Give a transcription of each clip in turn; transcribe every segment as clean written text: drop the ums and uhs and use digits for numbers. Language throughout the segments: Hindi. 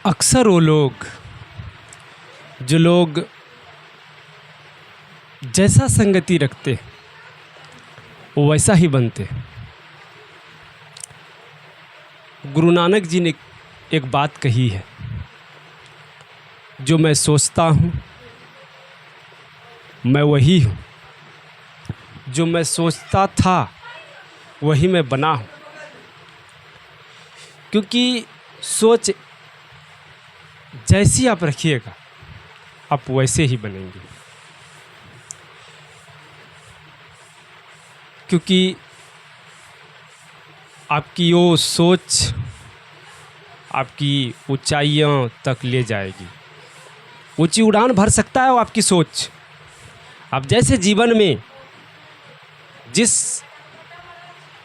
अक्सर वो लोग जो जैसा संगति रखते वो वैसा ही बनते। गुरु नानक जी ने एक बात कही है, जो मैं सोचता हूँ मैं वही हूँ, जो मैं सोचता था वही मैं बना हूँ। क्योंकि सोच जैसी आप रखिएगा आप वैसे ही बनेंगे। क्योंकि आपकी वो सोच आपकी ऊंचाइयों तक ले जाएगी। ऊंची उड़ान भर सकता है वो आपकी सोच। आप जैसे जीवन में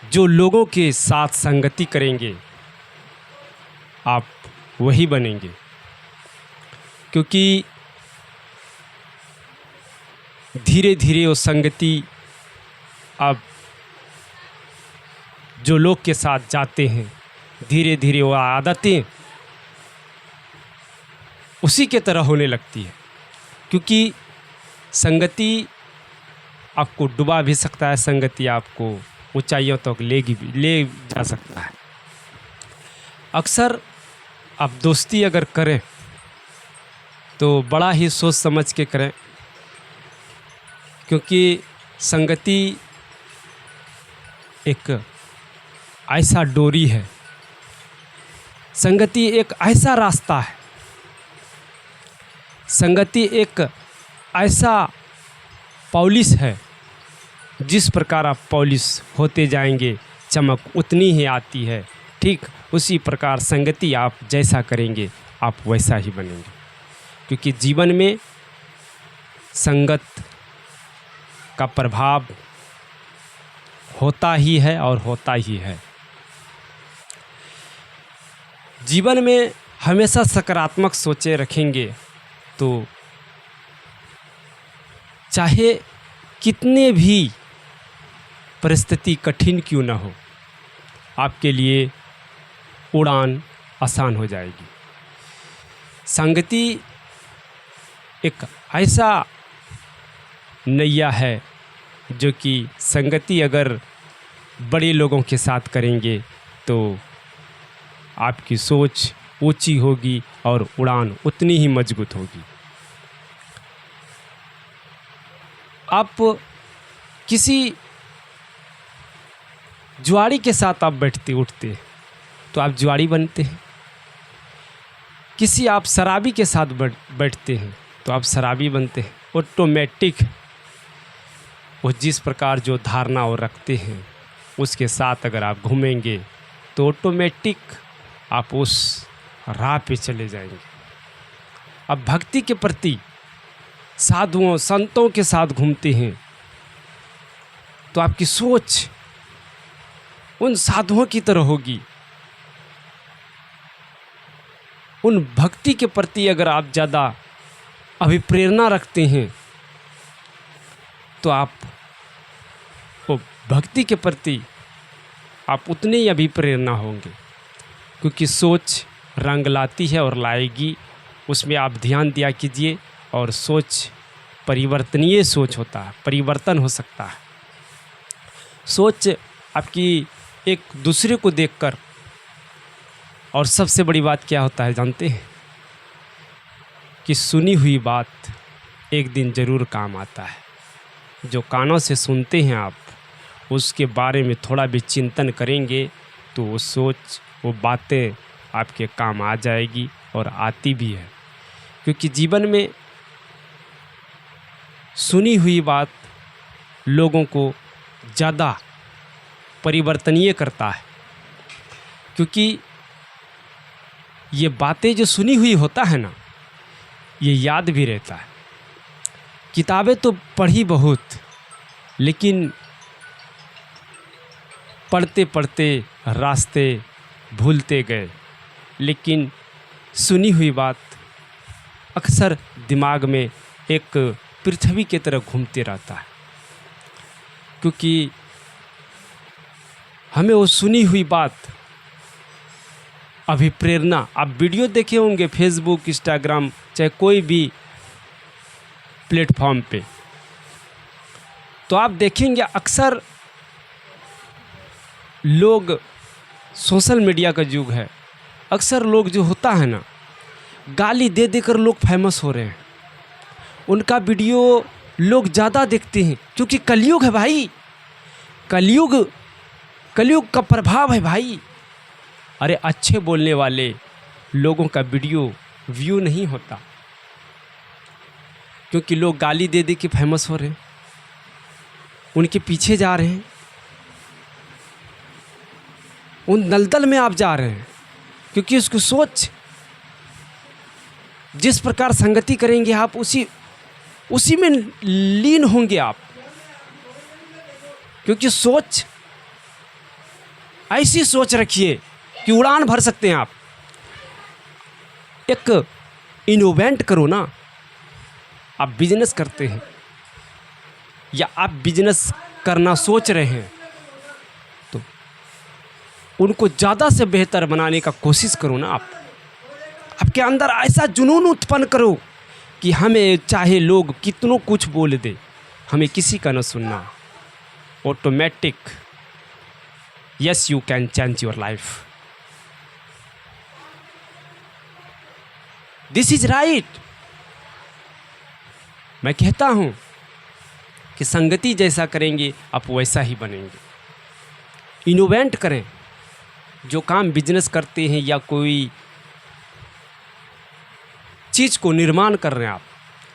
जो लोगों के साथ संगति करेंगे आप वही बनेंगे। क्योंकि धीरे धीरे वो संगति आप जो लोग के साथ जाते हैं, धीरे धीरे वो आदतें उसी के तरह होने लगती है। क्योंकि संगति आपको डुबा भी सकता है, संगति आपको ऊंचाइयों तक ले जा सकता है। अक्सर आप दोस्ती अगर करें तो बड़ा ही सोच समझ के करें। क्योंकि संगति एक ऐसा डोरी है, संगति एक ऐसा रास्ता है, संगति एक ऐसा पॉलिश है। जिस प्रकार आप पॉलिश होते जाएंगे चमक उतनी ही आती है। ठीक उसी प्रकार संगति आप जैसा करेंगे आप वैसा ही बनेंगे। क्योंकि जीवन में संगत का प्रभाव होता ही है और होता ही है। जीवन में हमेशा सकारात्मक सोचें रखेंगे तो चाहे कितने भी परिस्थिति कठिन क्यों ना हो, आपके लिए उड़ान आसान हो जाएगी। संगति एक ऐसा नैया है जो कि संगति अगर बड़े लोगों के साथ करेंगे तो आपकी सोच ऊंची होगी और उड़ान उतनी ही मजबूत होगी। आप किसी जुआरी के साथ आप बैठते उठते तो आप जुआरी बनते हैं। किसी आप शराबी के साथ बैठते हैं तो आप शराबी बनते हैं। ऑटोमेटिक वो जिस प्रकार जो धारणा वो रखते हैं उसके साथ अगर आप घूमेंगे तो ऑटोमेटिक आप उस राह पे चले जाएंगे। अब भक्ति के प्रति साधुओं संतों के साथ घूमते हैं तो आपकी सोच उन साधुओं की तरह होगी। उन भक्ति के प्रति अगर आप ज़्यादा अभिप्रेरणा रखते हैं तो आप वो भक्ति के प्रति आप उतने ही अभिप्रेरणा होंगे। क्योंकि सोच रंग लाती है और लाएगी, उसमें आप ध्यान दिया कीजिए। और सोच परिवर्तनीय सोच होता है, परिवर्तन हो सकता है। सोच आपकी एक दूसरे को देखकर, और सबसे बड़ी बात क्या होता है जानते हैं कि सुनी हुई बात एक दिन ज़रूर काम आता है। जो कानों से सुनते हैं आप उसके बारे में थोड़ा भी चिंतन करेंगे तो वो सोच वो बातें आपके काम आ जाएगी और आती भी है। क्योंकि जीवन में सुनी हुई बात लोगों को ज़्यादा परिवर्तनीय करता है। क्योंकि ये बातें जो सुनी हुई होता है ना, ये याद भी रहता है। किताबें तो पढ़ी बहुत, लेकिन पढ़ते पढ़ते रास्ते भूलते गए। लेकिन सुनी हुई बात अक्सर दिमाग में एक पृथ्वी की तरह घूमते रहता है। क्योंकि हमें वो सुनी हुई बात अभिप्रेरणा, आप वीडियो देखे होंगे फेसबुक, इंस्टाग्राम, चाहे कोई भी प्लेटफॉर्म पे, तो आप देखेंगे अक्सर लोग, सोशल मीडिया का युग है, अक्सर लोग जो होता है ना, गाली दे देकर लोग फेमस हो रहे हैं। उनका वीडियो लोग ज़्यादा देखते हैं क्योंकि कलयुग है भाई, कलयुग का प्रभाव है भाई। अरे अच्छे बोलने वाले लोगों का वीडियो व्यू नहीं होता क्योंकि लोग गाली दे दे के फेमस हो रहे हैं, उनके पीछे जा रहे हैं, उन दलदल में आप जा रहे हैं क्योंकि उसकी सोच, जिस प्रकार संगति करेंगे आप उसी में लीन होंगे आप, क्योंकि सोच ऐसी सोच रखिए कि उड़ान भर सकते हैं आप। एक इनोवेंट करो ना, आप बिजनेस करते हैं या आप बिजनेस करना सोच रहे हैं तो उनको ज़्यादा से बेहतर बनाने का कोशिश करो ना। आपके अंदर ऐसा जुनून उत्पन्न करो कि हमें चाहे लोग कितनों कुछ बोल दे, हमें किसी का न सुनना। Automatic yes you can change your life. This is right. मैं कहता हूँ कि संगति जैसा करेंगे आप वैसा ही बनेंगे। इनोवेंट करें, जो काम बिजनेस करते हैं या कोई चीज़ को निर्माण कर रहे हैं आप,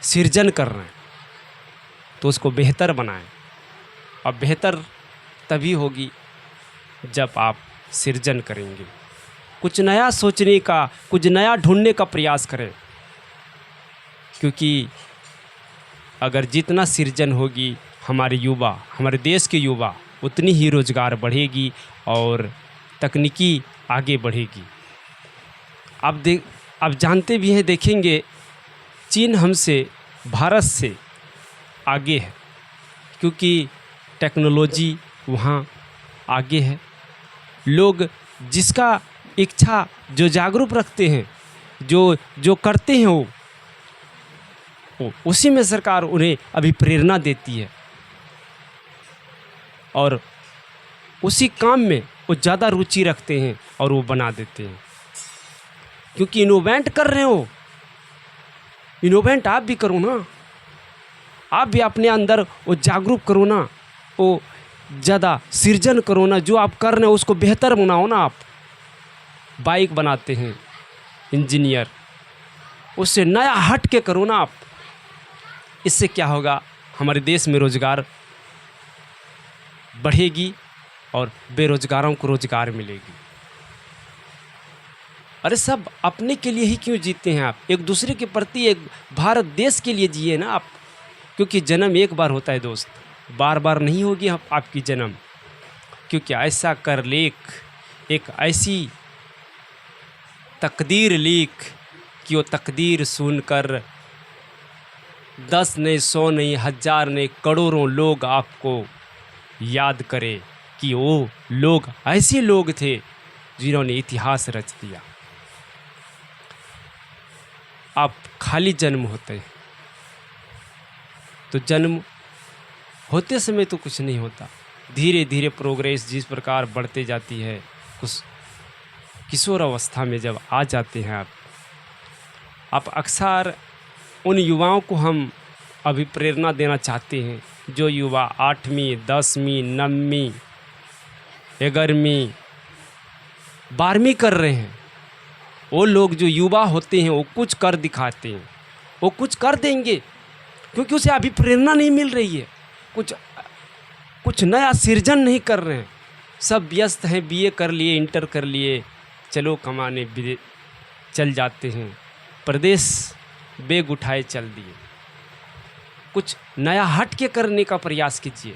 सृजन कर रहे हैं, तो उसको बेहतर बनाएं। और बेहतर तभी होगी जब आप सृजन करेंगे, कुछ नया सोचने का, कुछ नया ढूंढने का प्रयास करें। क्योंकि अगर जितना सृजन होगी हमारे युवा, हमारे देश के युवा, उतनी ही रोज़गार बढ़ेगी और तकनीकी आगे बढ़ेगी। आप जानते भी हैं, देखेंगे चीन हमसे, भारत से आगे है क्योंकि टेक्नोलॉजी वहाँ आगे है। लोग जिसका इच्छा, जो जागरूक रखते हैं, जो करते हैं वो उसी में सरकार उन्हें अभी प्रेरणा देती है और उसी काम में वो ज़्यादा रुचि रखते हैं और वो बना देते हैं क्योंकि इनोवेंट कर रहे हो। इनोवेंट आप भी करो ना, आप भी अपने अंदर वो जागरूक करो ना, वो ज़्यादा सृजन करो ना, जो आप कर रहे हो उसको बेहतर बनाओ ना। आप बाइक बनाते हैं इंजीनियर, उससे नया हट के करो ना आप। इससे क्या होगा, हमारे देश में रोज़गार बढ़ेगी और बेरोज़गारों को रोज़गार मिलेगी। अरे सब अपने के लिए ही क्यों जीते हैं आप, एक दूसरे के प्रति, एक भारत देश के लिए जिए ना आप। क्योंकि जन्म एक बार होता है दोस्त, बार बार नहीं होगी आपकी जन्म। क्योंकि ऐसा कर लेख, एक ऐसी तकदीर लिख कि वो तकदीर सुनकर 10 नहीं, 100 नहीं, 1000 नहीं, करोड़ों लोग आपको याद करें कि वो लोग ऐसे लोग थे जिन्होंने इतिहास रच दिया। आप खाली जन्म होते हैं तो जन्म होते समय तो कुछ नहीं होता, धीरे धीरे प्रोग्रेस जिस प्रकार बढ़ते जाती है, कुछ किशोर अवस्था में जब आ जाते हैं आप अक्सर उन युवाओं को हम अभी प्रेरणा देना चाहते हैं जो युवा 8वीं 10वीं 9वीं 11वीं 12वीं कर रहे हैं। वो लोग जो युवा होते हैं वो कुछ कर दिखाते हैं, वो कुछ कर देंगे क्योंकि उसे अभी प्रेरणा नहीं मिल रही है, कुछ नया सृजन नहीं कर रहे हैं। सब व्यस्त हैं, बीए कर लिए, इंटर कर लिए, चलो कमाने चल जाते हैं, प्रदेश बेग उठाए चल दिए। कुछ नया हट के करने का प्रयास कीजिए,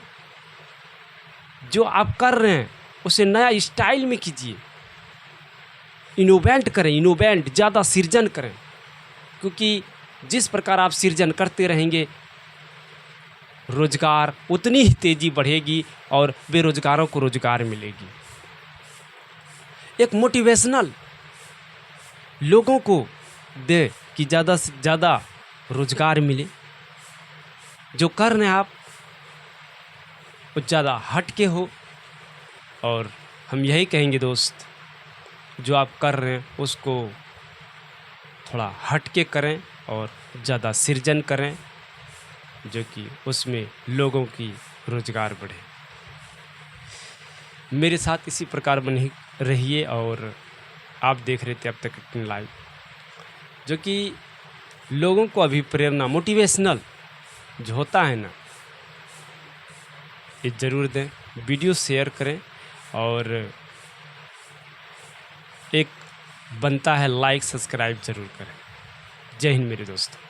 जो आप कर रहे हैं उसे नया स्टाइल में कीजिए। इनोवेंट करें, इनोवेंट ज़्यादा सृजन करें, क्योंकि जिस प्रकार आप सृजन करते रहेंगे रोज़गार उतनी ही तेज़ी बढ़ेगी और बेरोज़गारों को रोज़गार मिलेगी। एक मोटिवेशनल लोगों को दे कि ज़्यादा से ज़्यादा रोज़गार मिले। जो कर रहे हैं आप वो ज़्यादा हट के हो, और हम यही कहेंगे दोस्त, जो आप कर रहे हैं उसको थोड़ा हट के करें और ज़्यादा सृजन करें, जो कि उसमें लोगों की रोज़गार बढ़े। मेरे साथ इसी प्रकार बने रहिए। और आप देख रहे थे अब तक अपनी लाइव, जो कि लोगों को अभी प्रेरणा, मोटिवेशनल जो होता है ना, ये ज़रूर दें, वीडियो शेयर करें, और एक बनता है लाइक सब्सक्राइब ज़रूर करें। जय हिंद मेरे दोस्तों।